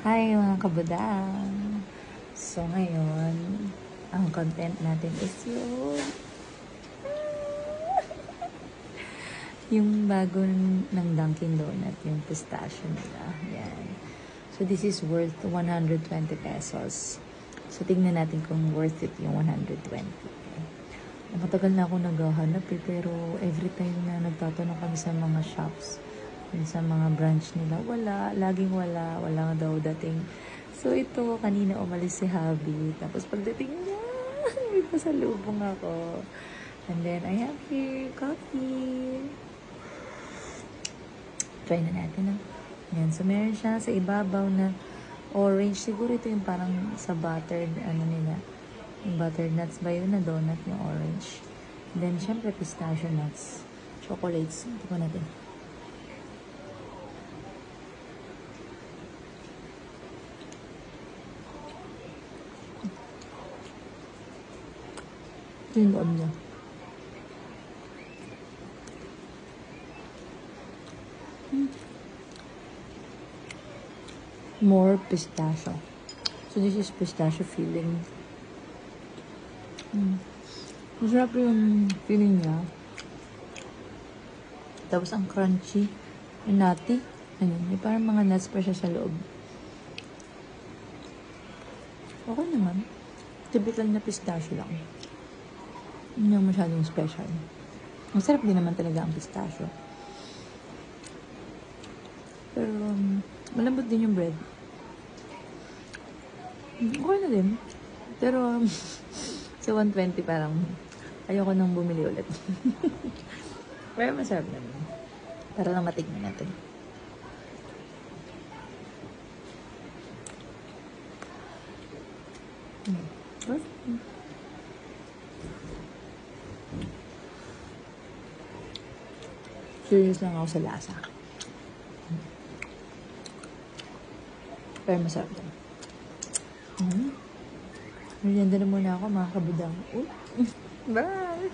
Hi mga kabudang! So ngayon, ang content natin is yung bago ng Dunkin Donut, yung pistachio nila. Yan. So this is worth 120 pesos. So tignan natin kung worth it yung 120. Matagal na ako naghahanap pero every time na nagtatanong kami sa mga shops, sa mga branch nila, wala, laging wala nga daw dating. So ito, kanina umalis si Habi, tapos pagdating niya, may pasalubong ako. And then I have here coffee. Try na natin. Yan, so meron siya sa ibabaw na orange. Siguro ito yung parang sa buttered, ano nila, yung buttered nuts ba yun na donut, yung orange. And then, syempre, pistachio nuts. Chocolates. Ito po natin. Ito yung loob niya. More pistachio. So, this is pistachio filling. Masarap yung feeling niya. Tapos, ang crunchy. Yung nutty. Ayun, may parang mga nuts pa siya sa loob. Okay naman. Typical na pistachio lang. Hindi yung masyadong special. Masarap din naman talaga ang pistachio. Pero, malambot din yung bread. Okay na din. Pero, sa 120 parang ayoko nang bumili ulit. Pero masarap naman. Para lang matignan natin. Curious lang ako sa lasa. Pero masarap din. Merienda na muna ako mga kabudang. Bye!